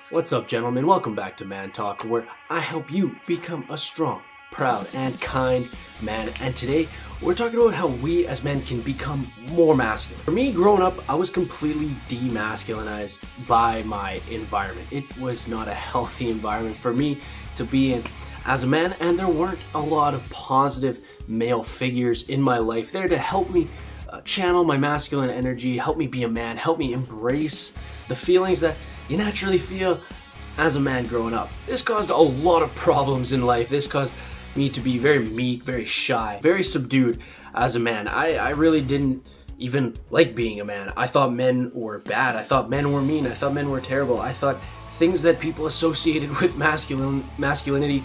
What's up, gentlemen? Welcome back to Man Talk, where I help you become a strong, proud, and kind man. And today, we're talking about how we as men can become more masculine. For me, growing up, I was completely demasculinized by my environment. It was not a healthy environment for me to be in as a man, and there weren't a lot of positive male figures in my life there to help me channel my masculine energy, help me be a man, help me embrace the feelings that you naturally feel as a man growing up. This caused a lot of problems in life. This caused me to be very meek, very shy, very subdued as a man. I really didn't even like being a man. I thought men were bad. I thought men were mean. I thought men were terrible. I thought things that people associated with masculinity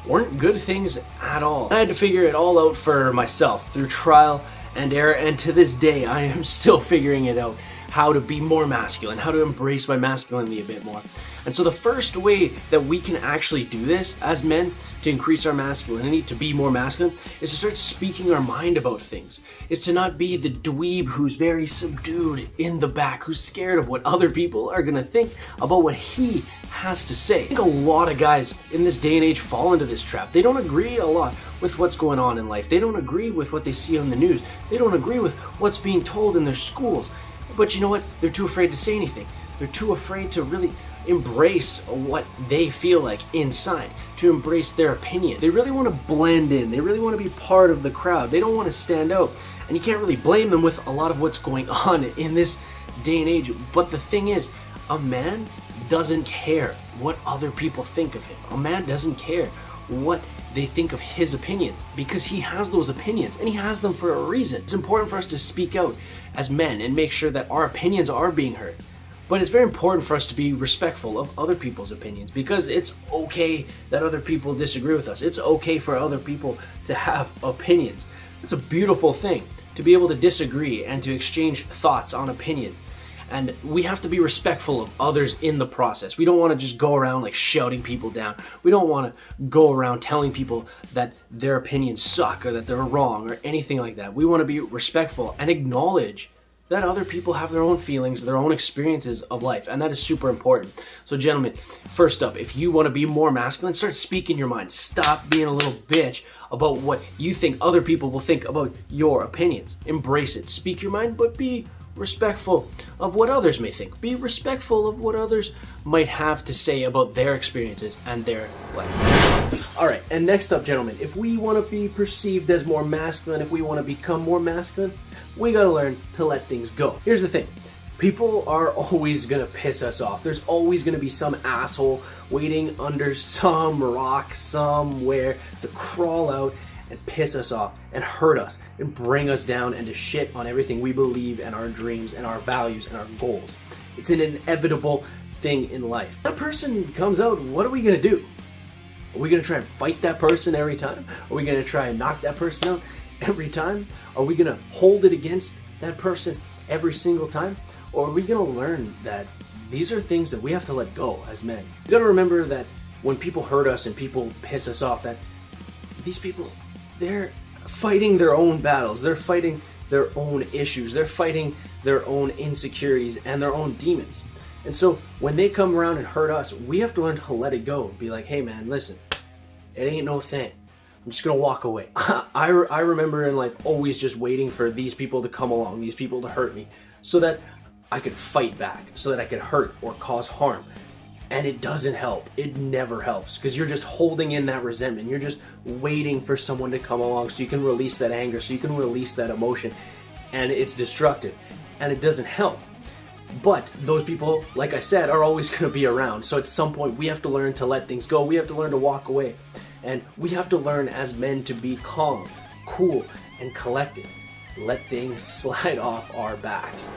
weren't good things at all. I had to figure it all out for myself through trial and error, and to this day I am still figuring it out, how to be more masculine, how to embrace my masculinity a bit more. And so the first way that we can actually do this as men to increase our masculinity, to be more masculine, is to start speaking our mind about things. Is to not be the dweeb who's very subdued in the back, who's scared of what other people are gonna think about what he has to say. I think a lot of guys in this day and age fall into this trap. They don't agree a lot with what's going on in life. They don't agree with what they see on the news. They don't agree with what's being told in their schools. But you know what? They're too afraid to say anything. They're too afraid to really embrace what they feel like inside, to embrace their opinion. They really want to blend in. They really want to be part of the crowd. They don't want to stand out. And you can't really blame them with a lot of what's going on in this day and age. But the thing is, a man doesn't care what other people think of him. A man doesn't care what they think of his opinions, because he has those opinions and he has them for a reason. It's important for us to speak out as men and make sure that our opinions are being heard. But it's very important for us to be respectful of other people's opinions, because it's okay that other people disagree with us. It's okay for other people to have opinions. It's a beautiful thing to be able to disagree and to exchange thoughts on opinions. And we have to be respectful of others in the process. We don't want to just go around like shouting people down. We don't want to go around telling people that their opinions suck or that they're wrong or anything like that. We want to be respectful and acknowledge that other people have their own feelings, their own experiences of life, and that is super important. So gentlemen, first up, if you want to be more masculine, start speaking your mind. Stop being a little bitch about what you think other people will think about your opinions. Embrace it. Speak your mind, but be respectful of what others may think. Be respectful of what others might have to say about their experiences and their life. All right, and next up, gentlemen, if we want to be perceived as more masculine, if we want to become more masculine, we got to learn to let things go. Here's the thing. People are always going to piss us off. There's always going to be some asshole waiting under some rock somewhere to crawl out and piss us off and hurt us and bring us down and to shit on everything we believe and our dreams and our values and our goals. It's an inevitable thing in life. That person comes out, what are we going to do? Are we going to try and fight that person every time? Are we going to try and knock that person out every time? Are we going to hold it against that person every single time? Or are we going to learn that these are things that we have to let go as men? You got to remember that when people hurt us and people piss us off, that these people, they're fighting their own battles. They're fighting their own issues. They're fighting their own insecurities and their own demons. And so when they come around and hurt us, we have to learn to let it go. Be like, hey man, listen, it ain't no thing. I'm just gonna walk away. I remember in life always just waiting for these people to come along, these people to hurt me, so that I could fight back, so that I could hurt or cause harm. And it doesn't help. It never helps, because you're just holding in that resentment. You're just waiting for someone to come along so you can release that anger, so you can release that emotion. And it's destructive, and it doesn't help. But those people, like I said, are always going to be around. So at some point, we have to learn to let things go. We have to learn to walk away. And we have to learn as men to be calm, cool, and collected. Let things slide off our backs.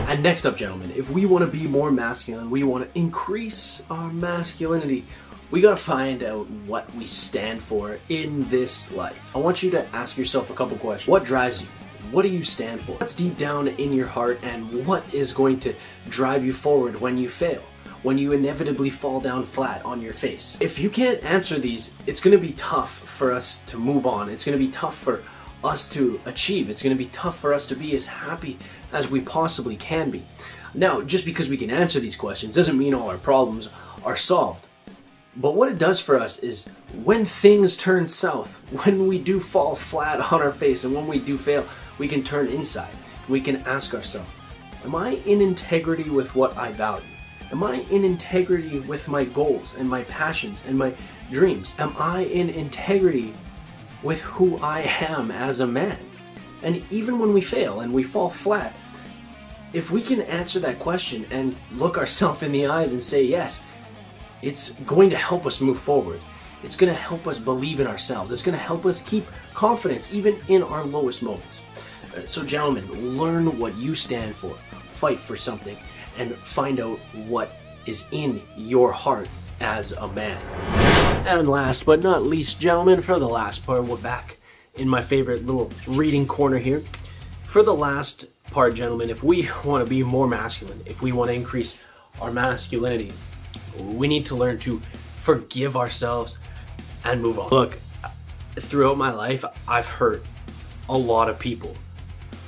And next up, gentlemen, if we want to be more masculine, we want to increase our masculinity, we got to find out what we stand for in this life. I want you to ask yourself a couple questions. What drives you? What do you stand for? What's deep down in your heart, and what is going to drive you forward when you fail? When you inevitably fall down flat on your face? If you can't answer these, it's going to be tough for us to move on. It's going to be tough for us to achieve. It's going to be tough for us to be as happy as we possibly can be. Now, just because we can answer these questions doesn't mean all our problems are solved. But what it does for us is when things turn south, when we do fall flat on our face and when we do fail, we can turn inside. We can ask ourselves, am I in integrity with what I value? Am I in integrity with my goals and my passions and my dreams? Am I in integrity with who I am as a man? And even when we fail and we fall flat, if we can answer that question and look ourselves in the eyes and say yes, it's going to help us move forward. It's going to help us believe in ourselves. It's going to help us keep confidence even in our lowest moments. So gentlemen, learn what you stand for. Fight for something and find out what is in your heart as a man. And last but not least, gentlemen, for the last part, we're back in my favorite little reading corner here. For the last part, gentlemen, if we want to be more masculine, if we want to increase our masculinity, we need to learn to forgive ourselves and move on. Look, throughout my life, I've hurt a lot of people.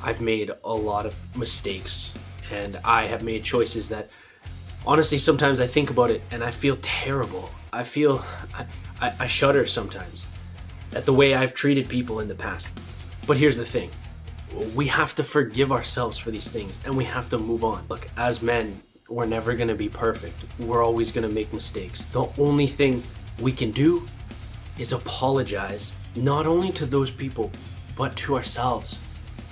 I've made a lot of mistakes, and I have made choices that, honestly, sometimes I think about it and I feel terrible. I shudder sometimes at the way I've treated people in the past. But here's the thing. We have to forgive ourselves for these things and we have to move on. Look, as men, we're never going to be perfect. We're always going to make mistakes. The only thing we can do is apologize, not only to those people, but to ourselves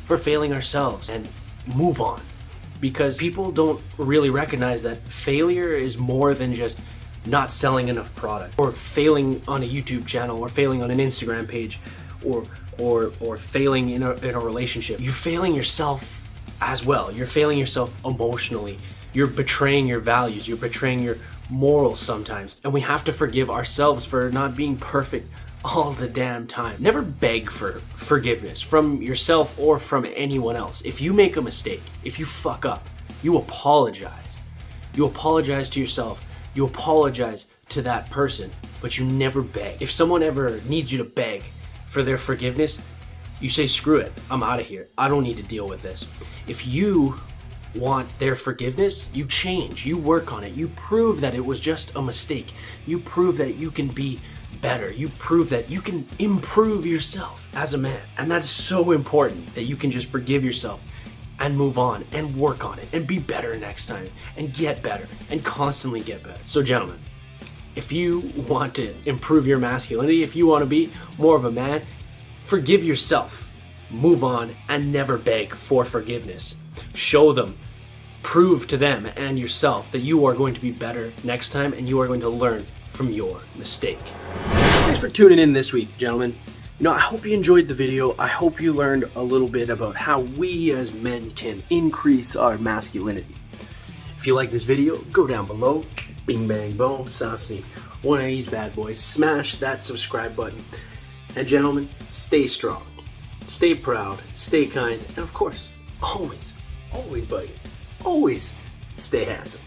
for failing ourselves and move on. Because people don't really recognize that failure is more than just not selling enough product or failing on a YouTube channel or failing on an Instagram page or failing in a relationship. You're failing yourself as well. You're failing yourself emotionally. You're betraying your values. You're betraying your morals sometimes. And we have to forgive ourselves for not being perfect all the damn time. Never beg for forgiveness from yourself or from anyone else. If you make a mistake, if you fuck up, you apologize. You apologize to yourself. You apologize to that person, but you never beg. If someone ever needs you to beg for their forgiveness, you say, screw it, I'm out of here. I don't need to deal with this. If you want their forgiveness, you change, you work on it, you prove that it was just a mistake. You prove that you can be better. You prove that you can improve yourself as a man. And that's so important, that you can just forgive yourself and move on and work on it and be better next time and get better and constantly get better. So gentlemen, if you want to improve your masculinity, if you want to be more of a man, forgive yourself, move on, and never beg for forgiveness. Show them, prove to them and yourself that you are going to be better next time and you are going to learn from your mistake. Thanks for tuning in this week, gentlemen. I hope you enjoyed the video. I hope you learned a little bit about how we as men can increase our masculinity. If you like this video, go down below, bing bang boom, sauce me one of these bad boys, smash that subscribe button. And gentlemen, stay strong, stay proud, stay kind, and of course, always, buddy, always stay handsome.